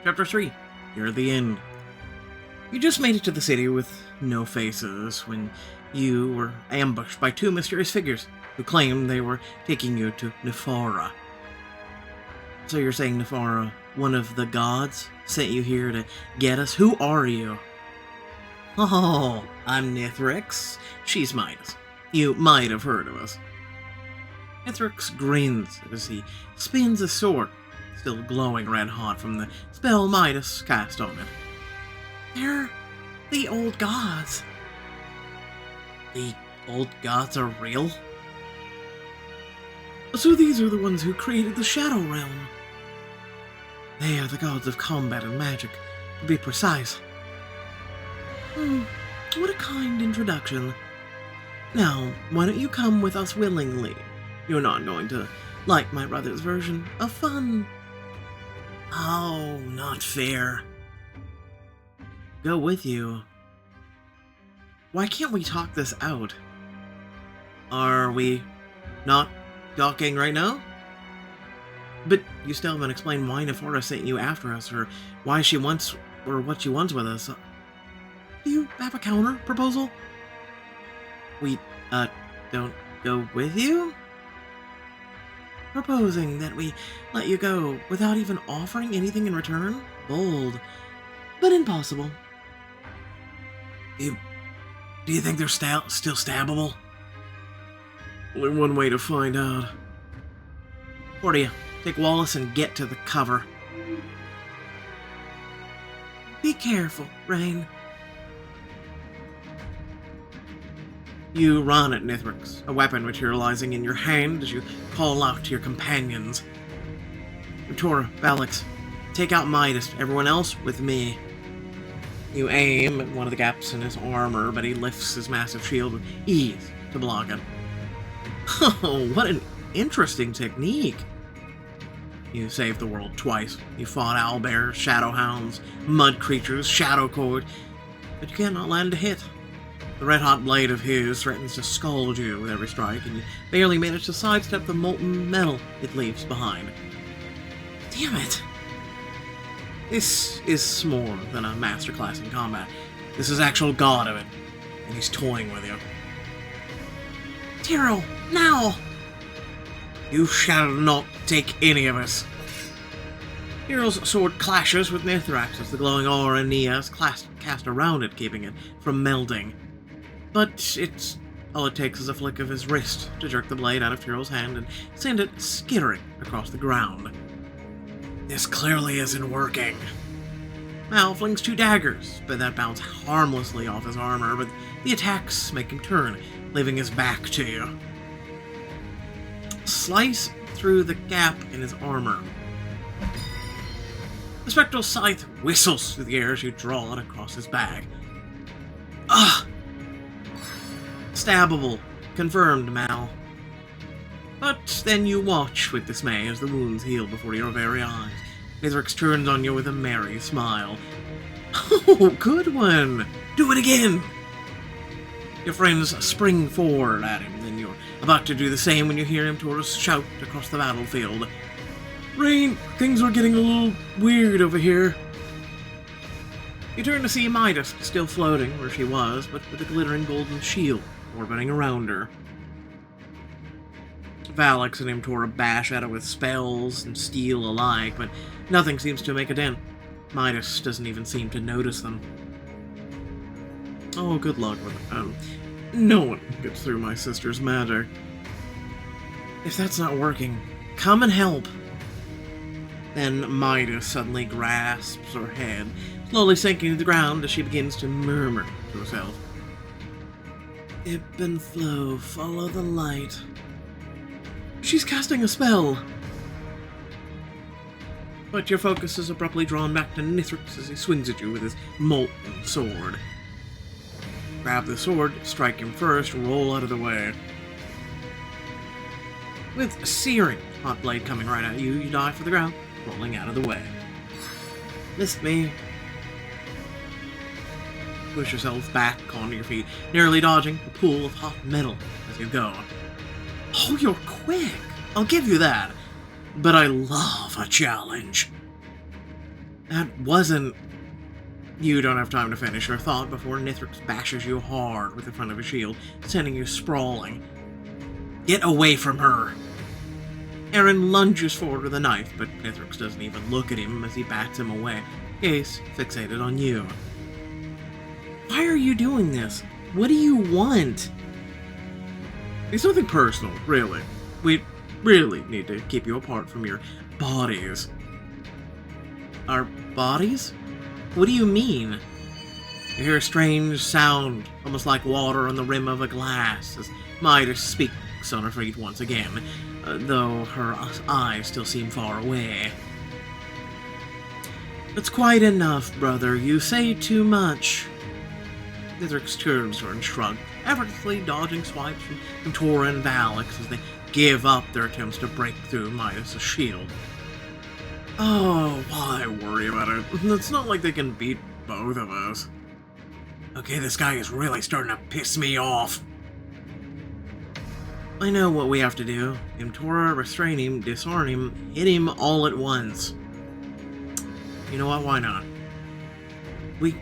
Chapter 3. You're at the end. You just made it to the city with no faces when you were ambushed by two mysterious figures who claimed they were taking you to Nephara. So you're saying Nephara, one of the gods, sent you here to get us? Who are you? Oh, I'm Nithrix. She's Midas. You might have heard of us. Nithrix grins as he spins a sword, still glowing red hot from the spell Midas cast on it. They're the old gods. The old gods are real? So these are the ones who created the Shadow Realm. They are the gods of combat and magic, to be precise. What a kind introduction. Now, why don't you come with us willingly? You're not going to like my brother's version of fun. Oh, not fair. Go with you. Why can't we talk this out? Are we not talking right now? But you still haven't explained why Nephara sent you after us, or why she wants, or what she wants with us. Do you have a counter proposal? We, don't go with you? Proposing that we let you go without even offering anything in return? Bold, but impossible. Do you think they're still stabbable? Only one way to find out. Portia, take Wallace and get to the cover. Be careful, Rain. You run at Nithrix, a weapon materializing in your hand as you call out to your companions. Ventura, Valix, take out Midas, everyone else with me. You aim at one of the gaps in his armor, but he lifts his massive shield with ease to block it. Oh, what an interesting technique. You saved the world twice. You fought owlbears, shadowhounds, mud creatures, shadow cord, but you cannot land a hit. The red-hot blade of his threatens to scald you with every strike, and you barely manage to sidestep the molten metal it leaves behind. Damn it! This is more than a masterclass in combat. This is actual god of it, and he's toying with you. Tyrell, now! You shall not take any of us. Tyrell's sword clashes with Nithrix as the glowing aura Nia's cast around it, keeping it from melding. But all it takes is a flick of his wrist to jerk the blade out of Tyrell's hand and send it skittering across the ground. This clearly isn't working. Mal flings two daggers, but that bounce harmlessly off his armor, but the attacks make him turn, leaving his back to you. Slice through the gap in his armor. The spectral scythe whistles through the air as you draw it across his back. Ah! Stabbable. Confirmed, Mal. But then you watch with dismay as the wounds heal before your very eyes. Nithrix turns on you with a merry smile. Oh, good one! Do it again! Your friends spring forward at him, then you're about to do the same when you hear him shout across the battlefield. Rain, things are getting a little weird over here. You turn to see Midas, still floating where she was, but with a glittering golden shield orbiting around her. Valix and Imtora bash at it with spells and steel alike, but nothing seems to make a dent. Midas doesn't even seem to notice them. Oh, good luck with it. No one gets through my sister's magic. If that's not working, come and help. Then Midas suddenly grasps her head, slowly sinking to the ground as she begins to murmur to herself. Ebb and flow, follow the light. She's casting a spell. But your focus is abruptly drawn back to Nithrix as he swings at you with his molten sword. Grab the sword, strike him first, roll out of the way. With a searing hot blade coming right at you, you dive for the ground, rolling out of the way. Missed me. Push yourself back onto your feet, narrowly dodging the pool of hot metal as you go. Oh, you're quick! I'll give you that. But I love a challenge. That wasn't... You don't have time to finish your thought before Nithrix bashes you hard with the front of his shield, sending you sprawling. Get away from her! Aerin lunges forward with a knife, but Nithrix doesn't even look at him as he bats him away, gaze fixated on you. Why are you doing this? What do you want? It's nothing personal, really. We really need to keep you apart from your bodies. Our bodies? What do you mean? You hear a strange sound, almost like water on the rim of a glass, as Midas speaks on her feet once again, though her eyes still seem far away. That's quite enough, brother. You say too much. Nithrix turns her and shrugs, effortlessly dodging swipes from Tora and Valix as they give up their attempts to break through Midas' shield. Oh, why worry about it? It's not like they can beat both of us. Okay, this guy is really starting to piss me off. I know what we have to do. Tora, restrain him, disarm him, hit him all at once. You know what? Why not?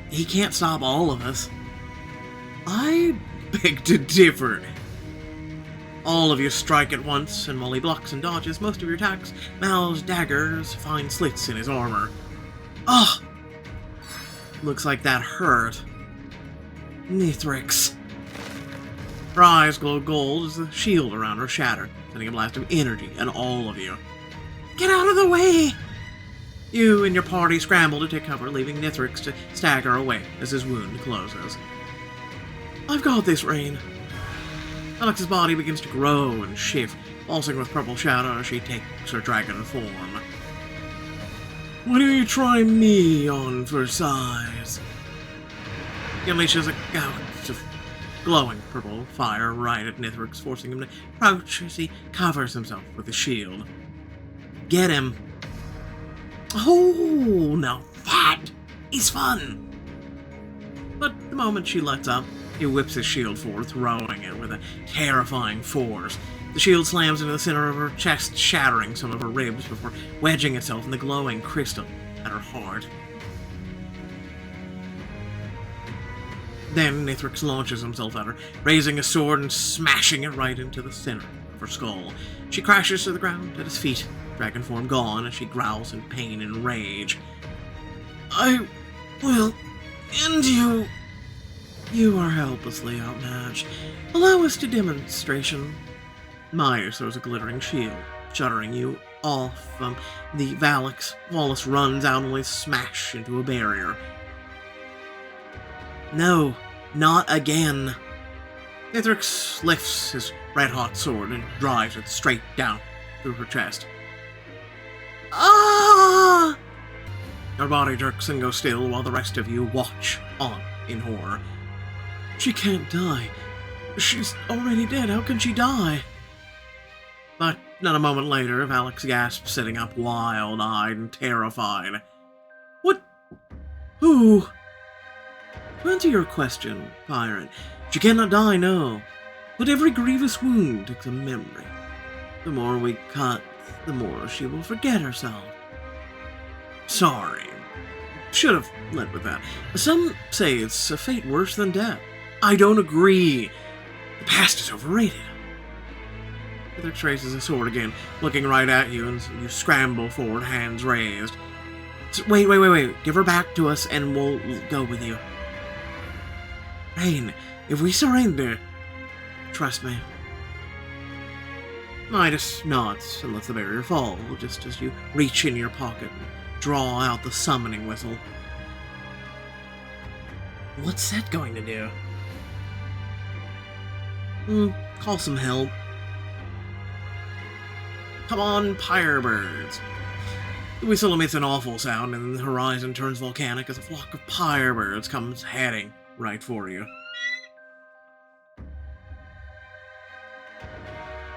He can't stop all of us. I beg to differ. All of you strike at once, and while he blocks and dodges most of your attacks, Mal's daggers find slits in his armor. Ugh! Looks like that hurt. Nithrix. Her eyes glow gold as the shield around her shatter, sending a blast of energy at all of you. Get out of the way! You and your party scramble to take cover, leaving Nithrix to stagger away as his wound closes. I've got this, Rain. Alex's body begins to grow and shift, pulsing with purple shadow as she takes her dragon form. Why do you try me on for size? He unleashes a gout of glowing purple fire right at Nithrix, forcing him to crouch as he covers himself with his shield. Get him! Oh, now that is fun! But the moment she lets up, he whips his shield forward, throwing it with a terrifying force. The shield slams into the center of her chest, shattering some of her ribs before wedging itself in the glowing crystal at her heart. Then Nithrix launches himself at her, raising a sword and smashing it right into the center of her skull. She crashes to the ground at his feet, dragon form gone, as she growls in pain and rage. I will end you. You are helplessly outmatched. Allow us to demonstration. Myers throws a glittering shield, shuttering you off. The Valix. Wallace runs out and will smash into a barrier. No, not again. Nithrix lifts his red-hot sword and drives it straight down through her chest. Ah! Her body jerks and goes still while the rest of you watch on in horror. She can't die. She's already dead. How can she die? But not a moment later, Valix gasps, sitting up wild-eyed and terrified. What? Who? To answer your question, Pirate, she cannot die, no. But every grievous wound takes a memory. The more we cut, the more she will forget herself. Sorry. Should have led with that. Some say it's a fate worse than death. I don't agree. The past is overrated. Nithrix traces his sword again, looking right at you, and you scramble forward, hands raised. Wait. Give her back to us, and we'll go with you. Rain, if we surrender, trust me. Midas nods and lets the barrier fall, just as you reach in your pocket and draw out the summoning whistle. What's that going to do? Call some help. Come on, pyrebirds. The whistle emits an awful sound, and the horizon turns volcanic as a flock of pyrebirds comes heading right for you.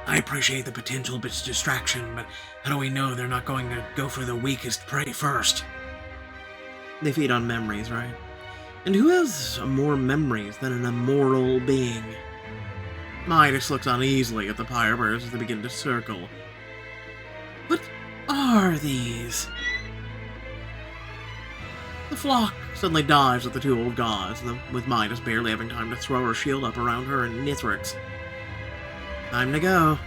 I appreciate the potential bit's distraction, but how do we know they're not going to go for the weakest prey first? They feed on memories, right? And who has more memories than an immortal being? Midas looks uneasily at the pyrebirds as they begin to circle. What are these? The flock suddenly dives at the two old gods, with Midas barely having time to throw her shield up around her and Nithrix. Time to go.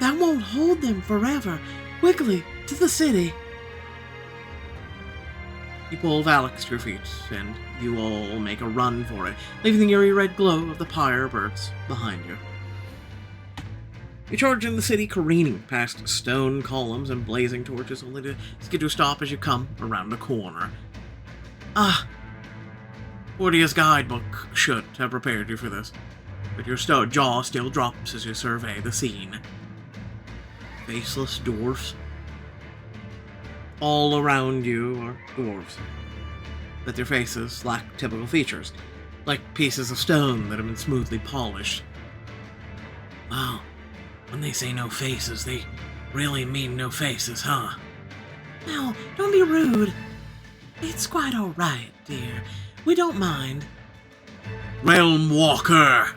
That won't hold them forever. Quickly, to the city. You pull Valix to your feet, and you all make a run for it, leaving the eerie red glow of the pyre birds behind you. You charge in the city, careening past stone columns and blazing torches, only to skid to a stop as you come around a corner. Portia's guidebook should have prepared you for this, but your jaw still drops as you survey the scene. Faceless dwarfs. All around you are dwarves, but their faces lack typical features, like pieces of stone that have been smoothly polished. Wow, when they say no faces, they really mean no faces, huh? Now, don't be rude. It's quite alright, dear. We don't mind. Realm Walker!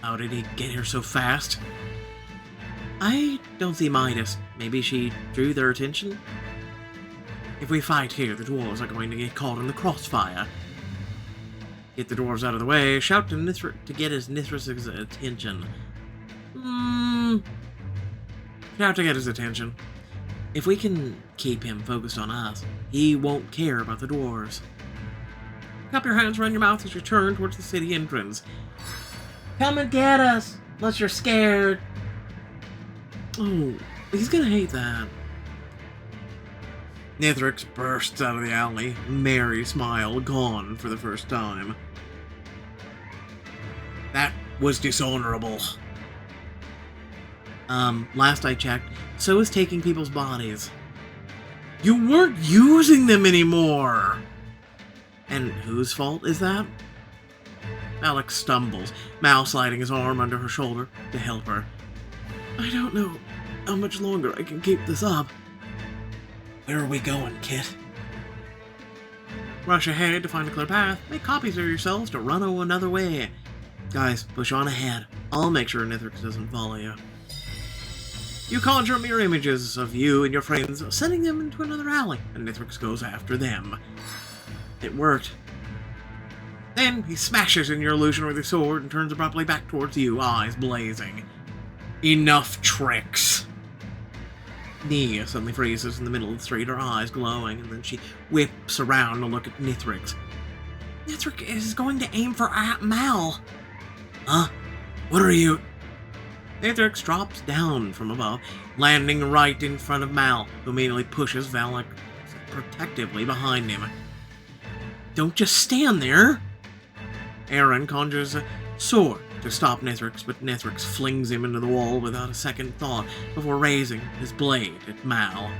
How did he get here so fast? I don't see Midas. Maybe she drew their attention? If we fight here, the dwarves are going to get caught in the crossfire. Get the dwarves out of the way, shout to get his Nithrix's attention. Shout to get his attention. If we can keep him focused on us, he won't care about the dwarves. Cup your hands around your mouth as you turn towards the city entrance. Come and get us, unless you're scared. Oh, he's gonna hate that. Nithrix bursts out of the alley, merry smile gone for the first time. That was dishonorable. Last I checked, so is taking people's bodies. You weren't using them anymore! And whose fault is that? Alex stumbles, Mal sliding his arm under her shoulder to help her. I don't know how much longer I can keep this up. Where are we going, Kit? Rush ahead to find a clear path. Make copies of yourselves to run another way. Guys, push on ahead. I'll make sure Nithrix doesn't follow you. You conjure mirror images of you and your friends, sending them into another alley, and Nithrix goes after them. It worked. Then he smashes in your illusion with his sword and turns abruptly back towards you, eyes blazing. Enough tricks. Nia suddenly freezes in the middle of the street, her eyes glowing, and then she whips around to look at Nithrix. Nithrix is going to aim for Mal. Huh? What are you? Nithrix drops down from above, landing right in front of Mal, who immediately pushes Valak protectively behind him. Don't just stand there! Aerin conjures a sword to stop Nithrix, but Nithrix flings him into the wall without a second thought before raising his blade at Mal.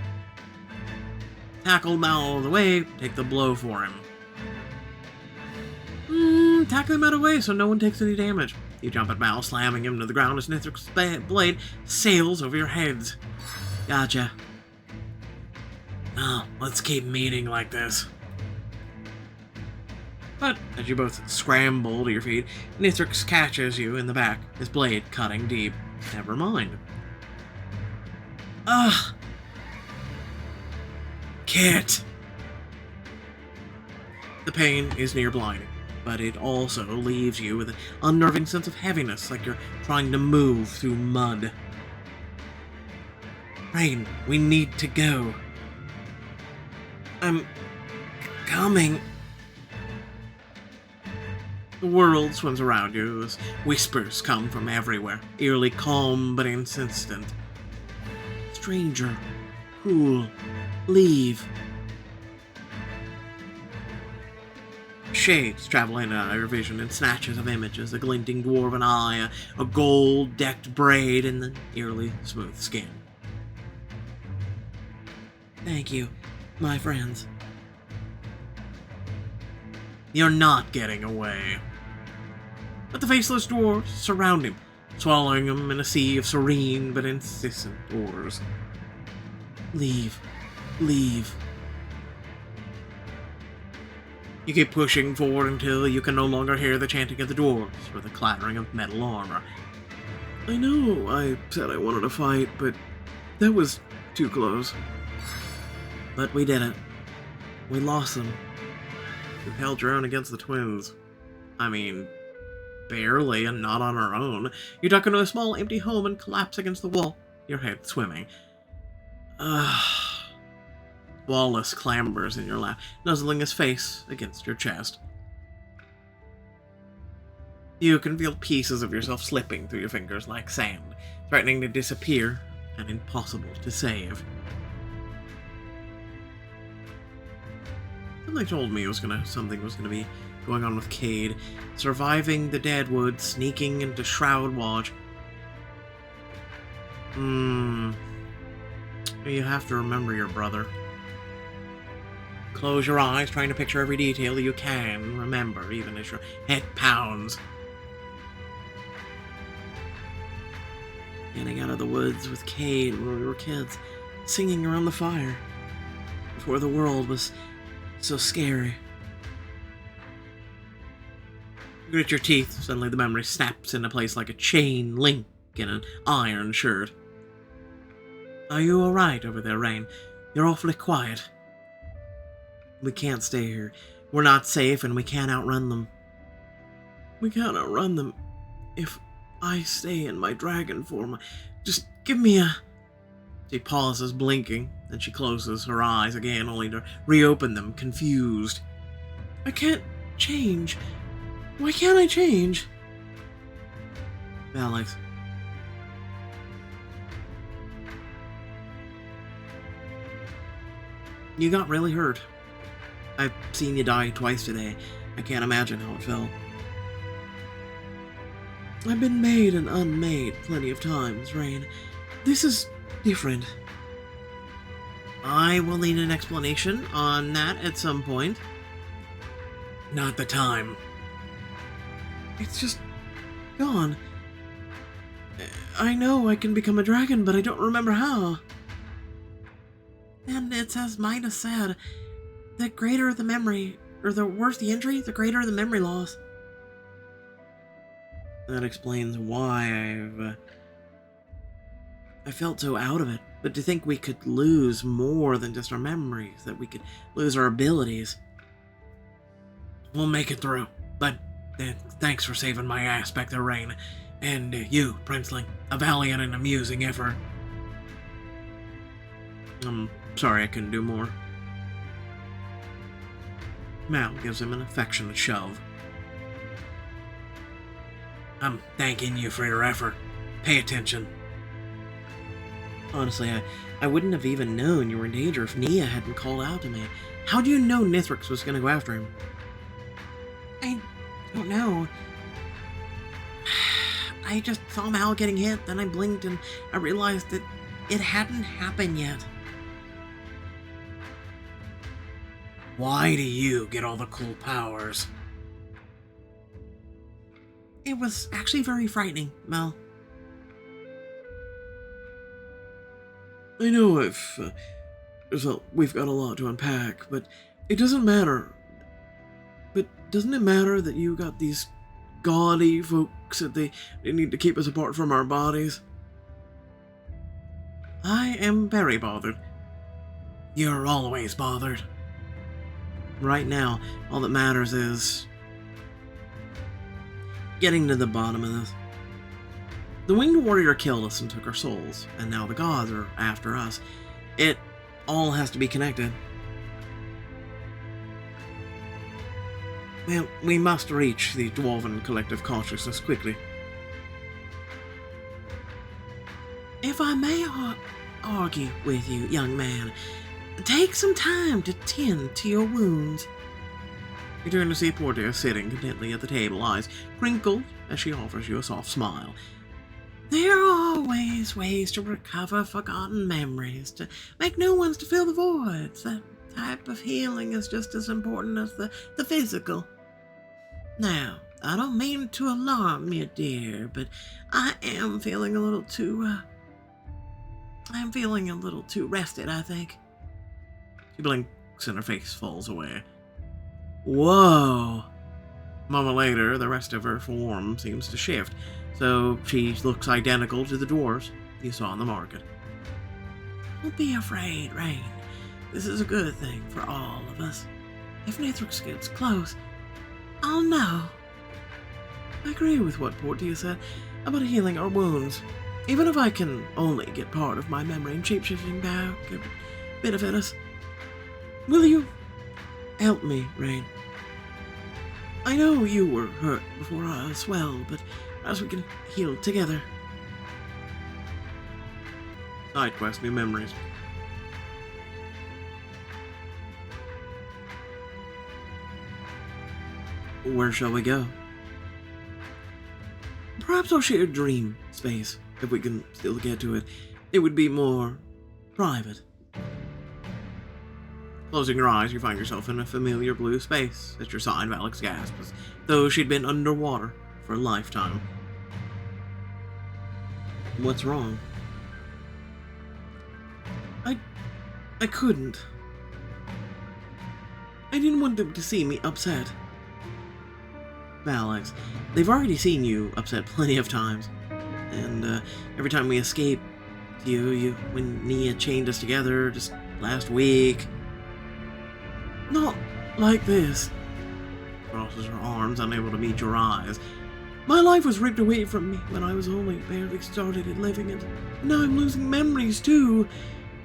Tackle Mal out of the way, take the blow for him. Tackle him out of the way so no one takes any damage. You jump at Mal, slamming him to the ground as Nithrix's blade sails over your heads. Gotcha. Now, let's keep meeting like this. But as you both scramble to your feet, Nithrix catches you in the back, his blade cutting deep. Never mind. Ugh! Kit! The pain is near blinding, but it also leaves you with an unnerving sense of heaviness, like you're trying to move through mud. Rain, we need to go. I'm coming. The world swims around you as whispers come from everywhere, eerily calm but insistent. Stranger, cool, leave. Shades travel in and out of your vision in snatches of images, a glinting dwarven eye, a gold-decked braid, and then eerily smooth skin. Thank you, my friends. You're not getting away. But the faceless dwarves surround him, swallowing him in a sea of serene but insistent orders. Leave. Leave. You keep pushing forward until you can no longer hear the chanting of the dwarves or the clattering of metal armor. I know I said I wanted to fight, but that was too close. But we did it. We lost them. You held your own against the twins. I mean, barely, and not on our own. You duck into a small, empty home and collapse against the wall, your head swimming. Wallace clambers in your lap, nuzzling his face against your chest. You can feel pieces of yourself slipping through your fingers like sand, threatening to disappear and impossible to save. Something told me something was gonna be going on with Cade, surviving the Deadwood, sneaking into Shroud Watch. You have to remember your brother. Close your eyes, trying to picture every detail you can remember, even as your head pounds. Getting out of the woods with Cade when we were kids, singing around the fire, before the world was so scary. You grit your teeth, suddenly the memory snaps into place like a chain link in an iron shirt. Are you alright over there, Rain? You're awfully quiet. We can't stay here. We're not safe and we can't outrun them. We can't outrun them if I stay in my dragon form. Just give me a... She pauses, blinking, then she closes her eyes again, only to reopen them, confused. I can't change. Why can't I change? Alex. You got really hurt. I've seen you die twice today. I can't imagine how it felt. I've been made and unmade plenty of times, Rain. This is different. I will need an explanation on that at some point. Not the time. It's just gone. I know I can become a dragon, but I don't remember how. And it's as Mina said, the greater the memory, or the worse the injury, the greater the memory loss. That explains why I felt so out of it. But to think we could lose more than just our memories, that we could lose our abilities. We'll make it through, but thanks for saving my aspect there, Rain. And you, Princeling, a valiant and amusing effort. I'm sorry I couldn't do more. Mal gives him an affectionate shove. I'm thanking you for your effort. Pay attention. Honestly, I wouldn't have even known you were in danger if Nia hadn't called out to me. How do you know Nithrix was going to go after him? I don't know. I just saw Mal getting hit, then I blinked and I realized that it hadn't happened yet. Why do you get all the cool powers? It was actually very frightening, Mel. I know we've got a lot to unpack, but it doesn't matter. But doesn't it matter that you got these gaudy folks that they need to keep us apart from our bodies? I am very bothered. You're always bothered. Right now, all that matters is getting to the bottom of this. The winged warrior killed us and took our souls, and now the gods are after us. It all has to be connected. Well, we must reach the dwarven collective consciousness quickly. If I may argue with you, young man, take some time to tend to your wounds. You turn to see Portia sitting contentedly at the table, eyes crinkled as she offers you a soft smile. There are always ways to recover forgotten memories, to make new ones to fill the voids. That type of healing is just as important as the physical. Now, I don't mean to alarm you, dear, but I am feeling a little too rested, I think. She blinks and her face falls away. Whoa! A moment later, the rest of her form seems to shift, so she looks identical to the dwarves you saw in the market. Don't be afraid, Rain. This is a good thing for all of us. If Nithrix gets close, I'll know. I agree with what Portia said about healing our wounds. Even if I can only get part of my memory and shape-shifting back, it would benefit us. Will you help me, Rain? I know you were hurt before I as well, but as we can heal together. Side quest, new memories. Where shall we go? Perhaps I'll share dream space, if we can still get to it. It would be more private. Closing your eyes, you find yourself in a familiar blue space. At your side, Valix gasps, as though she'd been underwater for a lifetime. What's wrong? I couldn't. I didn't want them to see me upset. Valix, they've already seen you upset plenty of times. And every time we escaped when Nia chained us together just last week. Not like this. Crosses her arms, unable to meet your eyes. My life was ripped away from me when I was only barely started at living it. Now I'm losing memories too.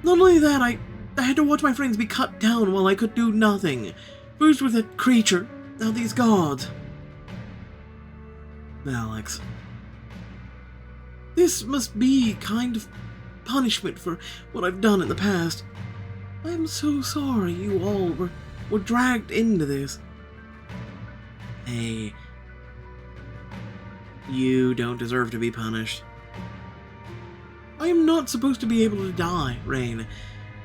Not only that, I had to watch my friends be cut down while I could do nothing. First with that creature, now these gods. Alex. This must be kind of punishment for what I've done in the past. I'm so sorry you all were dragged into this. Hey, you don't deserve to be punished. I am not supposed to be able to die, Rain.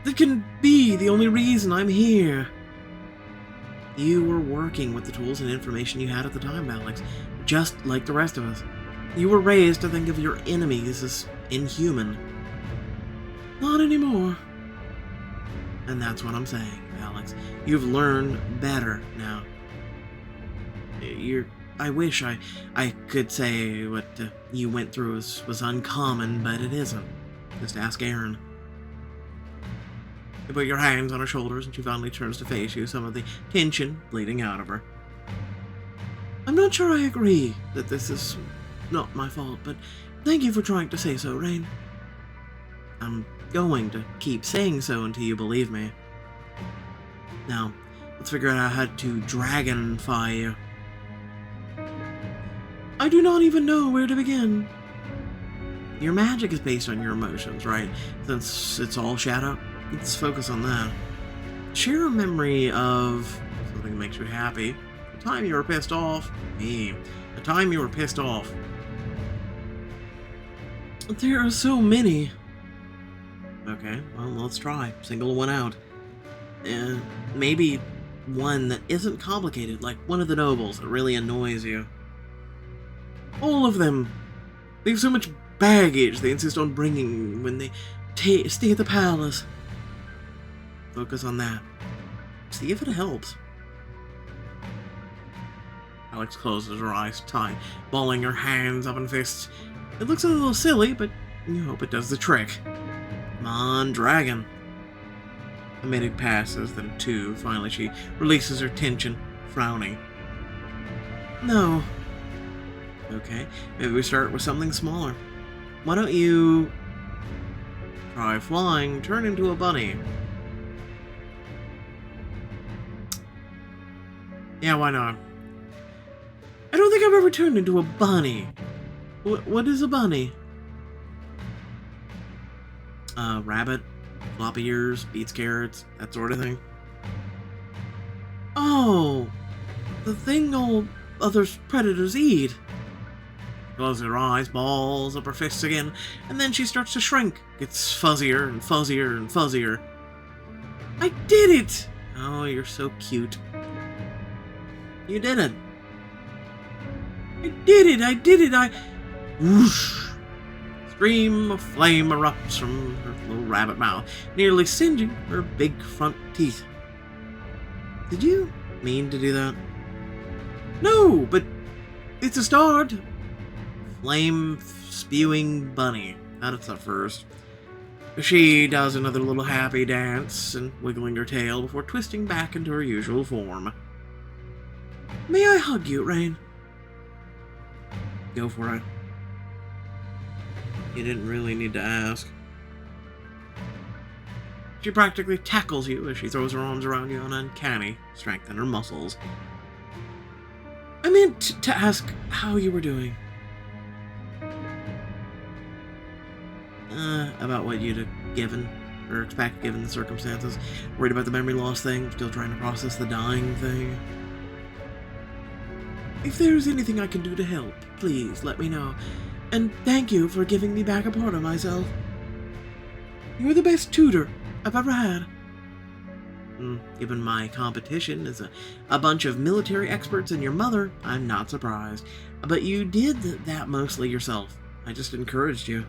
That can be the only reason I'm here. You were working with the tools and information you had at the time, Alex, just like the rest of us. You were raised to think of your enemies as inhuman. Not anymore. And that's what I'm saying, Alex. You've learned better now. I wish I could say what you went through was uncommon, but it isn't. Just ask Aerin. You put your hands on her shoulders and she finally turns to face you, some of the tension bleeding out of her. I'm not sure I agree that this is not my fault, but thank you for trying to say so, Rain. I'm going to keep saying so until you believe me. Now, let's figure out how to dragonfy you. I do not even know where to begin. Your magic is based on your emotions, right? Since it's all shadow, let's focus on that. Share a memory of something that makes you happy. The time you were pissed off. The time you were pissed off. There are so many. Okay, well, let's try. Single one out. And maybe one that isn't complicated, like one of the nobles that really annoys you. All of them. They have so much baggage they insist on bringing when they stay at the palace. Focus on that. See if it helps. Alex closes her eyes tight, balling her hands up in fists. It looks a little silly, but you hope it does the trick. Come on, dragon. A minute passes, then two. Finally, she releases her tension, frowning. No. Okay, maybe we start with something smaller. Why don't you try flying, turn into a bunny? Yeah, why not? I don't think I've ever turned into a bunny. What is a bunny? Rabbit, floppy ears, beets carrots, that sort of thing. Oh, the thing all other predators eat. Closes her eyes, balls up her fists again, and then she starts to shrink. Gets fuzzier and fuzzier and fuzzier. I did it! Oh, you're so cute. You did it. I did it, Whoosh! Stream of flame erupts from her little rabbit mouth, nearly singeing her big front teeth. Did you mean to do that? No, but it's a start. Flame-spewing bunny. That's the first. She does another little happy dance and wiggling her tail before twisting back into her usual form. May I hug you, Rain? Go for it. You didn't really need to ask. She practically tackles you as she throws her arms around you in uncanny strength in her muscles. I meant to ask how you were doing. About what you'd have given, or expect given the circumstances. Worried about the memory loss thing, still trying to process the dying thing. If there's anything I can do to help, please let me know. And thank you for giving me back a part of myself. You're the best tutor I've ever had. Given my competition is a bunch of military experts and your mother, I'm not surprised. But you did that mostly yourself. I just encouraged you.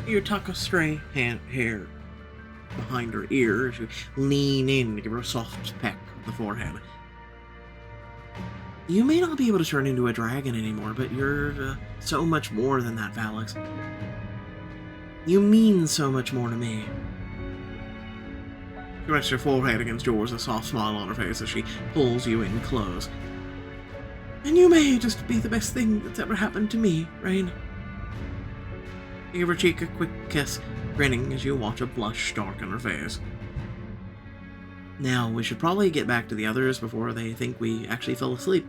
You tuck a stray hair behind her ear as you lean in to give her a soft peck on the forehead. You may not be able to turn into a dragon anymore, but you're so much more than that, Valix. You mean so much more to me. She rests her forehead against yours, a soft smile on her face as she pulls you in close. And you may just be the best thing that's ever happened to me, Rain. You give her cheek a quick kiss, grinning as you watch a blush darken her face. Now, we should probably get back to the others before they think we actually fell asleep.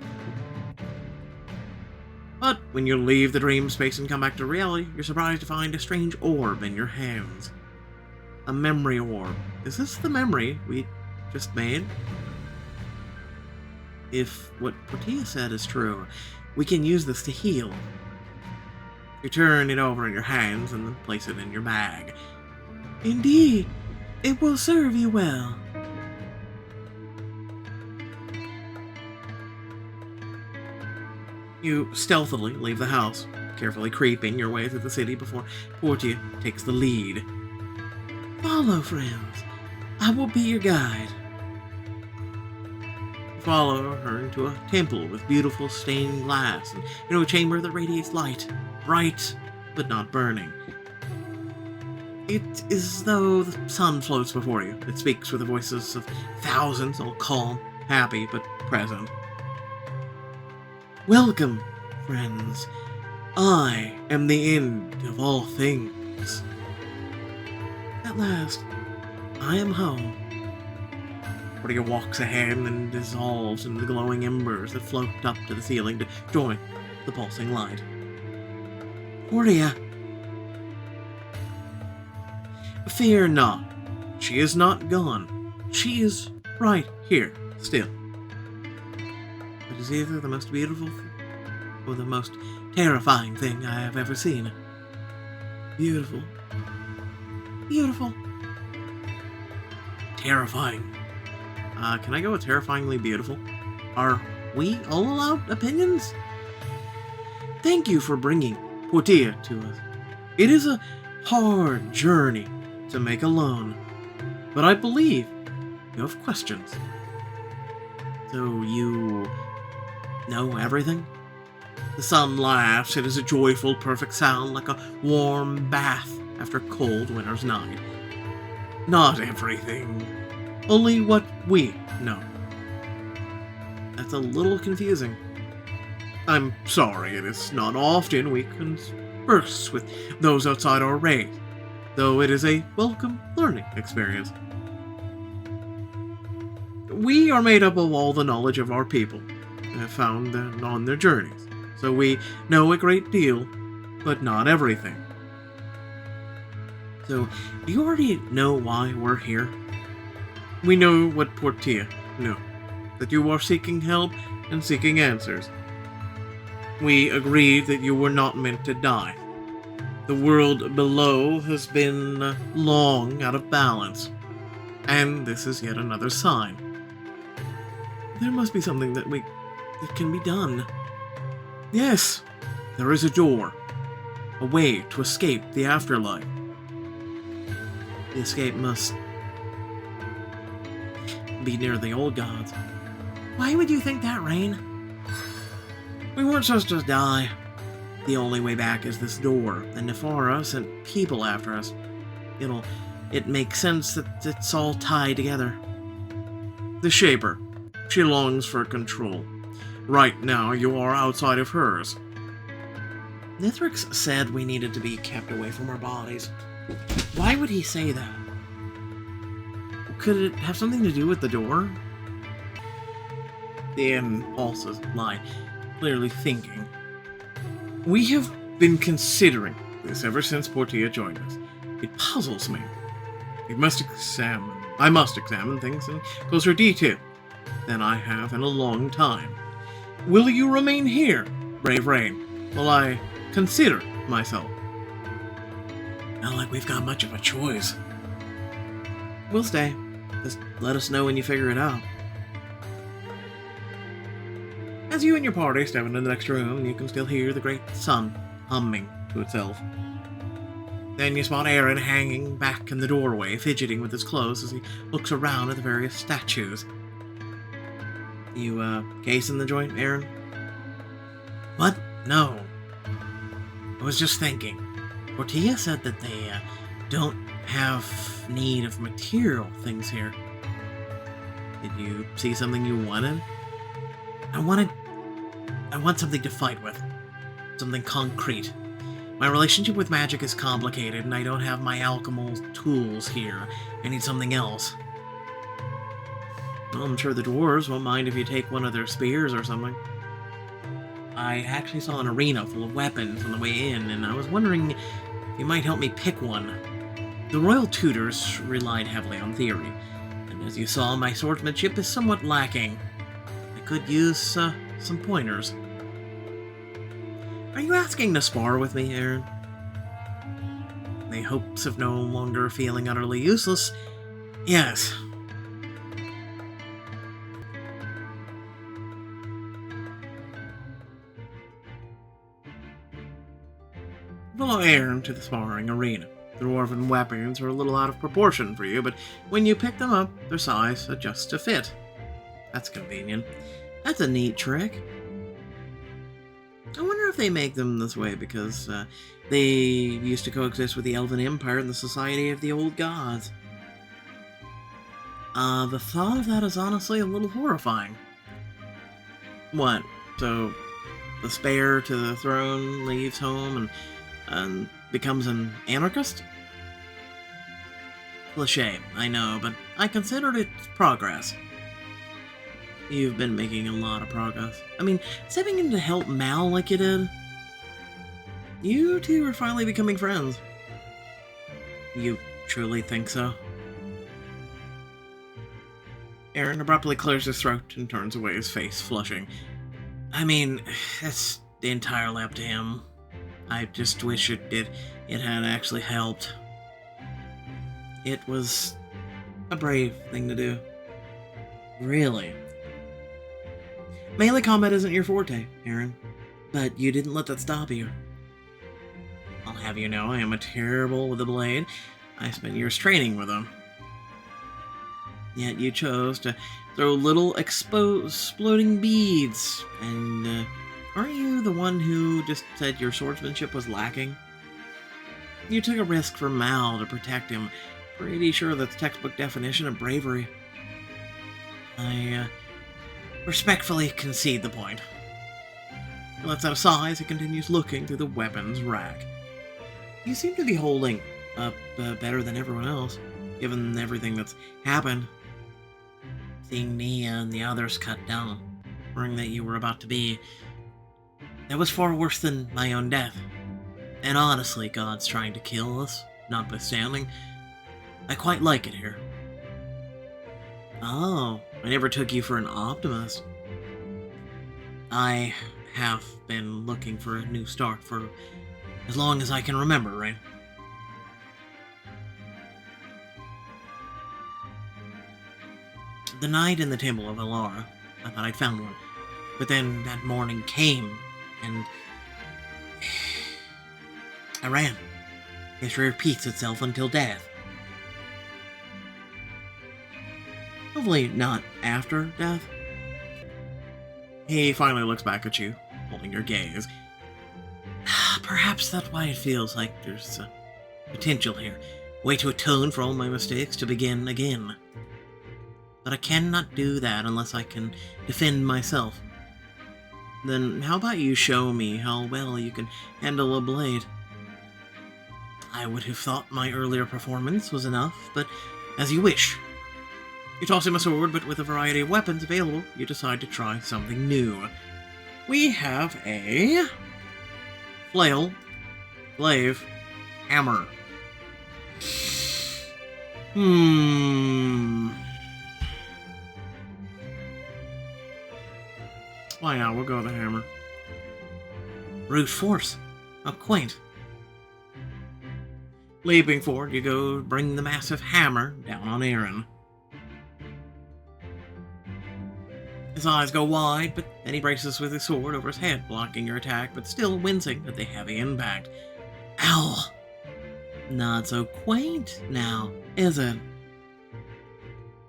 But when you leave the dream space and come back to reality, you're surprised to find a strange orb in your hands. A memory orb. Is this the memory we just made? If what Portia said is true, we can use this to heal. You turn it over in your hands and then place it in your bag. Indeed, it will serve you well. You stealthily leave the house, carefully creeping your way through the city before Portia takes the lead. Follow, friends. I will be your guide. You follow her into a temple with beautiful stained glass and into a chamber that radiates light, bright but not burning. It is as though the sun floats before you. It speaks with the voices of thousands, all calm, happy, but present. Welcome, friends. I am the end of all things. At last, I am home. Portia walks ahead and dissolves into the glowing embers that float up to the ceiling to join the pulsing light. Portia. Fear not. She is not gone. She is right here, still. It is either the most beautiful or the most terrifying thing I have ever seen. Beautiful. Beautiful. Terrifying. Can I go with terrifyingly beautiful? Are we all allowed opinions? Thank you for bringing Portia to us. It is a hard journey to make alone, but I believe you have questions. So you know everything? The sun laughs. It is a joyful, perfect sound like a warm bath after a cold winter's night. Not everything. Only what we know. That's a little confusing. I'm sorry, it is not often we converse with those outside our race, though it is a welcome learning experience. We are made up of all the knowledge of our people, found on their journeys, so we know a great deal, but not everything. So, do you already know why we're here? We know what Portia knew, that you are seeking help and seeking answers. We agreed that you were not meant to die. The world below has been long out of balance, and this is yet another sign. There must be something that can be done. Yes, there is a door, a way to escape the afterlife. The escape must be near the old gods. Why would you think that, Rain? We weren't supposed to die. the only way back is this door, and Nefara sent people after us. It makes sense that it's all tied together. The Shaper. She longs for control. Right now, you are outside of hers. Nithrix said we needed to be kept away from our bodies. Why would he say that? Could it have something to do with the door? The impulses lie, clearly thinking. We have been considering this ever since Portia joined us. It puzzles me. I must examine things in closer detail than I have in a long time. Will you remain here, Brave Rain, while I consider myself? Not like we've got much of a choice. We'll stay. Just let us know when you figure it out. As you and your party step into the next room, you can still hear the great sun humming to itself. Then you spot Aerin hanging back in the doorway, fidgeting with his clothes as he looks around at the various statues. You, casing the joint, Aerin? What? No. I was just thinking. Portia said that they, don't have need of material things here. Did you see something you wanted? I want something to fight with. Something concrete. My relationship with magic is complicated, and I don't have my alchemical tools here. I need something else. Well, I'm sure the dwarves won't mind if you take one of their spears or something. I actually saw an arena full of weapons on the way in, and I was wondering if you might help me pick one. The royal tutors relied heavily on theory, and as you saw, my swordsmanship is somewhat lacking. I could use some pointers. Are you asking to spar with me, Aerin? In the hopes of no longer feeling utterly useless, yes. Follow Aerin to the sparring arena. The dwarven weapons are a little out of proportion for you, but when you pick them up, their size adjusts to fit. That's convenient. That's a neat trick. I wonder if they make them this way because they used to coexist with the Elven Empire and the Society of the Old Gods. The thought of that is honestly a little horrifying. What? So, the spare to the throne leaves home and becomes an anarchist? Cliché, I know, but I considered it progress. You've been making a lot of progress. I mean, stepping in to help Mal like you did. You two are finally becoming friends. You truly think so? Aerin abruptly clears his throat and turns away, his face flushing. I mean, that's entirely up to him. I just wish it had actually helped. It was a brave thing to do. Really? Melee combat isn't your forte, Aerin, but you didn't let that stop you. I'll have you know I am terrible with a blade. I spent years training with them. Yet you chose to throw little exploding beads, and aren't you the one who just said your swordsmanship was lacking? You took a risk for Mal to protect him. Pretty sure that's textbook definition of bravery. I respectfully concede the point. He lets out a sigh as he continues looking through the weapons rack. You seem to be holding up better than everyone else, given everything that's happened. Seeing me and the others cut down, worrying that you were about to be... That was far worse than my own death. And honestly, God's trying to kill us, notwithstanding. I quite like it here. Oh, I never took you for an optimist. I have been looking for a new start for as long as I can remember, right? The night in the Temple of Alara, I thought I'd found one. But then that morning came, and I ran. History repeats itself until death. Hopefully not after death. He finally looks back at you, holding your gaze. Perhaps that's why it feels like there's potential here. A way to atone for all my mistakes, to begin again. But I cannot do that unless I can defend myself. Then how about you show me how well you can handle a blade? I would have thought my earlier performance was enough, but as you wish. You toss him a sword, but with a variety of weapons available, you decide to try something new. We have a flail, glaive, hammer. Why not? We'll go with the hammer. Brute force. How quaint. Leaping forward, you go bring the massive hammer down on Aerin. His eyes go wide, but then he braces with his sword over his head, blocking your attack, but still wincing at the heavy impact. Ow! Not so quaint now, is it?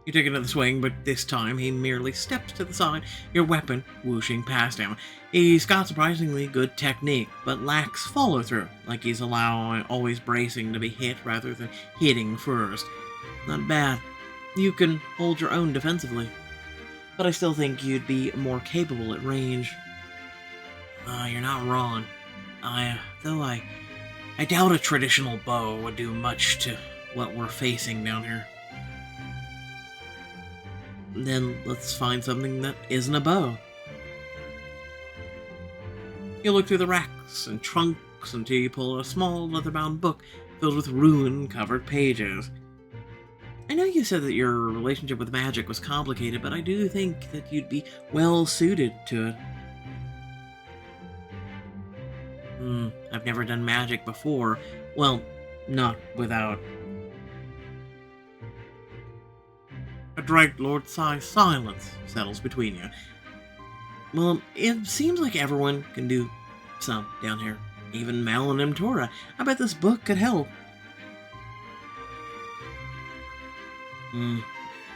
You take another swing, but this time he merely steps to the side, your weapon whooshing past him. He's got surprisingly good technique, but lacks follow-through, like he's always bracing to be hit rather than hitting first. Not bad. You can hold your own defensively, but I still think you'd be more capable at range. You're not wrong. I doubt a traditional bow would do much to what we're facing down here. Then let's find something that isn't a bow. You look through the racks and trunks until you pull a small leather-bound book filled with rune-covered pages. I know you said that your relationship with magic was complicated, but I do think that you'd be well-suited to it. I've never done magic before. Well, not without. A Drake Lord-sized silence settles between you. Well, it seems like everyone can do some down here. Even Mal and Emtora. I bet this book could help.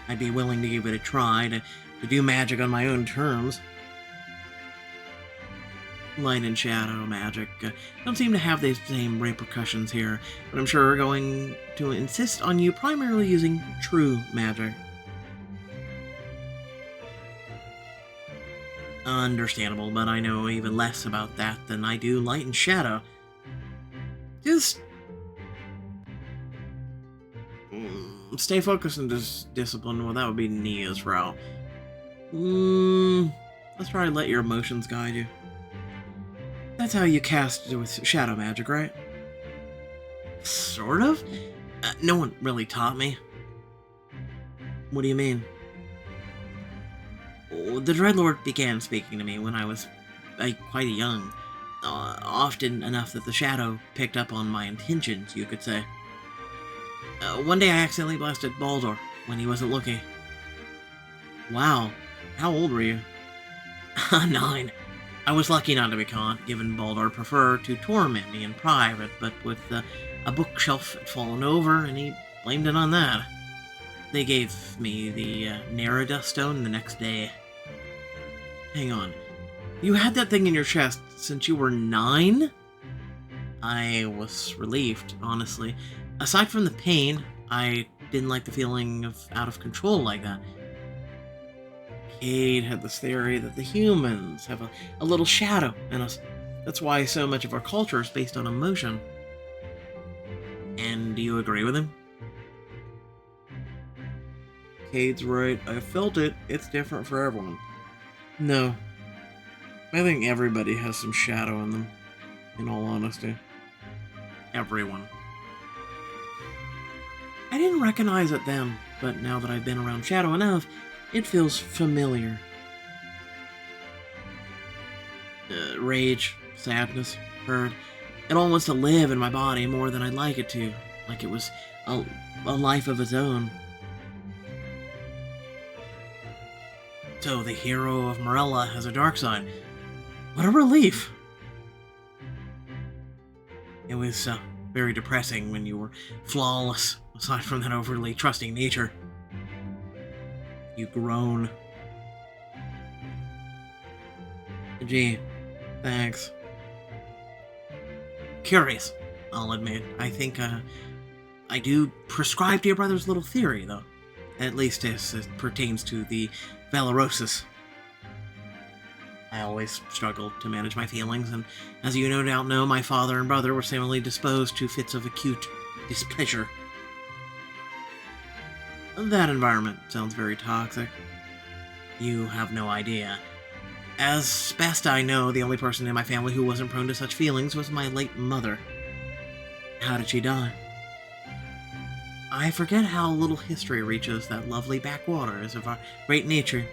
I'd be willing to give it a try, to do magic on my own terms. Light and shadow magic don't seem to have the same repercussions here, but I'm sure we're going to insist on you primarily using true magic. Understandable, but I know even less about that than I do light and shadow. Just stay focused and disciplined. Well, that would be Nia's route. Let's try to let your emotions guide you. That's how you cast with shadow magic, right? Sort of? No one really taught me. What do you mean? The Dreadlord began speaking to me when I was quite young. Often enough that the shadow picked up on my intentions, you could say. One day I accidentally blasted Baldur when he wasn't looking. Wow. How old were you? 9. I was lucky not to be caught, given Baldur preferred to torment me in private, but with a bookshelf had fallen over, and he blamed it on that. They gave me the Nerida stone the next day. Hang on. You had that thing in your chest since you were 9? I was relieved, honestly. Aside from the pain, I didn't like the feeling of out of control like that. Cade had this theory that the humans have a little shadow in us. That's why so much of our culture is based on emotion. And do you agree with him? Cade's right. I felt it. It's different for everyone. No. I think everybody has some shadow in them, in all honesty. Everyone. I didn't recognize it then, but now that I've been around shadow enough, it feels familiar. Rage, sadness, hurt. It all wants to live in my body more than I'd like it to, like it was a life of its own. So the hero of Morella has a dark side. What a relief! It was very depressing when you were flawless, aside from that overly trusting nature. You groan. Gee, thanks. curious, I'll admit. I think, I do prescribe to your brother's little theory, though. At least as it pertains to the Valorosis. I always struggled to manage my feelings, and as you no doubt know, my father and brother were similarly disposed to fits of acute displeasure. That environment sounds very toxic. You have no idea. As best I know, the only person in my family who wasn't prone to such feelings was my late mother. How did she die? I forget how little history reaches that lovely backwaters of our great nature.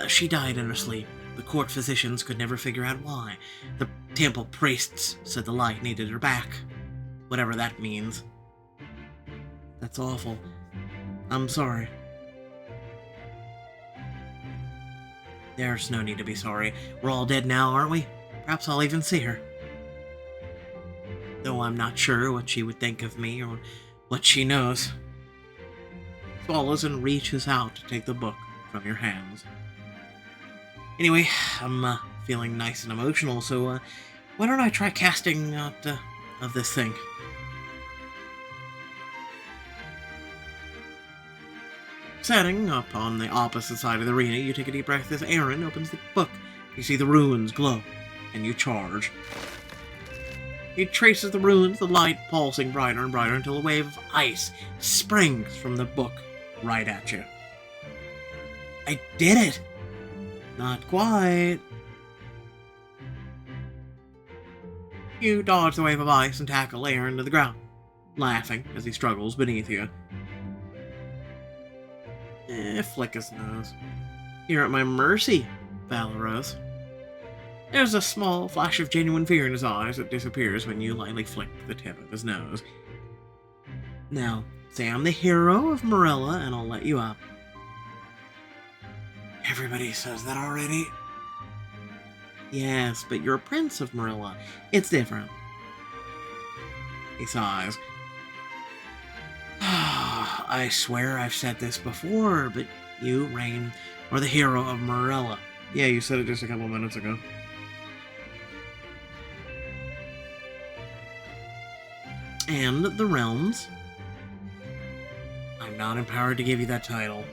She died in her sleep. The court physicians could never figure out why. The temple priests said the light needed her back. Whatever that means. That's awful. I'm sorry. There's no need to be sorry. We're all dead now, aren't we? Perhaps I'll even see her. Though I'm not sure what she would think of me or what she knows. Swallows and reaches out to take the book from your hands. Anyway, I'm feeling nice and emotional, so why don't I try casting out of this thing? Setting up on the opposite side of the arena, you take a deep breath as Aerin opens the book. You see the runes glow, and you charge. He traces the runes, the light pulsing brighter and brighter until a wave of ice springs from the book right at you. I did it! Not quite. You dodge the wave of ice and tackle Aerin to the ground, laughing as he struggles beneath you. Flick his nose. You're at my mercy, Valoros. There's a small flash of genuine fear in his eyes that disappears when you lightly flick the tip of his nose. Now, say I'm the hero of Morella and I'll let you up. Everybody says that already. Yes, but you're a prince of Morella. It's different. He sighs. I swear I've said this before, but you, Rain, are the hero of Morella. Yeah, you said it just a couple minutes ago. And the realms. I'm not empowered to give you that title.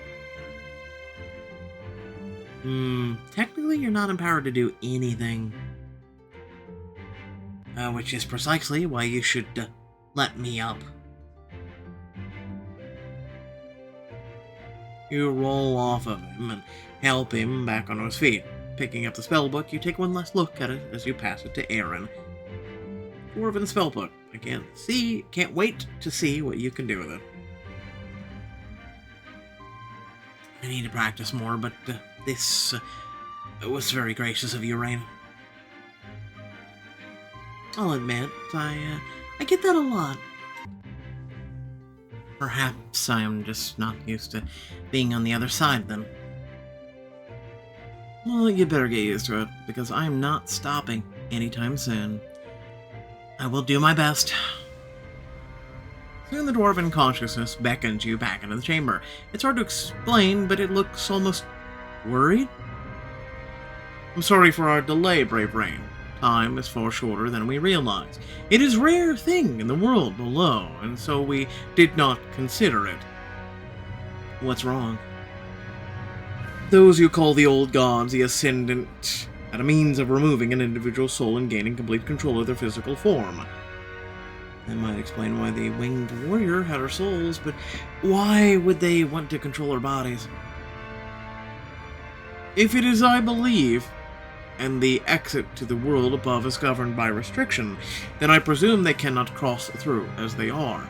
Technically you're not empowered to do anything. Which is precisely why you should let me up. You roll off of him and help him back onto his feet. Picking up the spellbook, you take one last look at it as you pass it to Aerin. Dwarven spellbook. I can't wait to see what you can do with it. I need to practice more, but this was very gracious of you, Rain. I'll admit, I get that a lot. Perhaps I'm just not used to being on the other side, then. Well, you better get used to it, because I'm not stopping anytime soon. I will do my best. Soon the dwarven consciousness beckons you back into the chamber. It's hard to explain, but it looks almost worried. I'm sorry for our delay, brave Rain. Time is far shorter than we realize. It is a rare thing in the world below, and so we did not consider it. What's wrong? Those you call the old gods, the Ascendant, had a means of removing an individual's soul and gaining complete control of their physical form. That might explain why the winged warrior had our souls, but why would they want to control our bodies? If it is I believe, and the exit to the world above is governed by restriction, then I presume they cannot cross through as they are.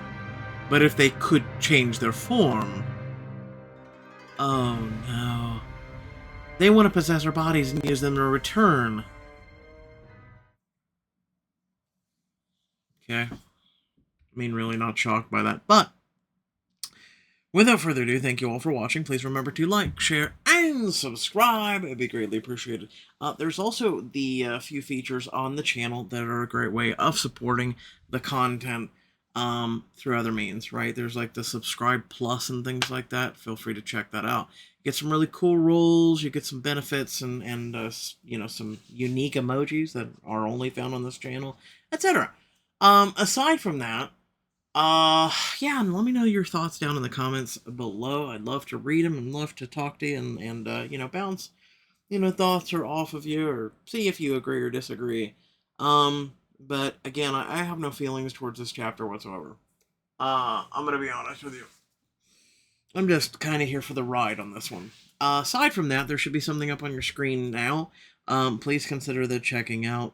But if they could change their form... Oh no. They want to possess our bodies and use them to return. Okay. I mean, really not shocked by that, but without further ado, thank you all for watching. Please remember to like, share, and subscribe. It'd be greatly appreciated. There's also the few features on the channel that are a great way of supporting the content through other means, right? There's like the subscribe plus and things like that. Feel free to check that out. Get some really cool rolls. You get some benefits and you know, some unique emojis that are only found on this channel. etc. Aside from that, yeah, and let me know your thoughts down in the comments below. I'd love to read them and love to talk to you and bounce, thoughts are off of you or see if you agree or disagree. But again, I have no feelings towards this chapter whatsoever. I'm gonna be honest with you. I'm just kind of here for the ride on this one. Aside from that, there should be something up on your screen now. Please consider the checking out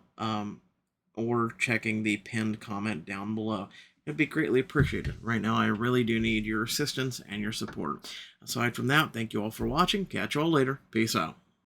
or checking the pinned comment down below. It'd be greatly appreciated. Right now, I really do need your assistance and your support. Aside from that, thank you all for watching. Catch you all later. Peace out.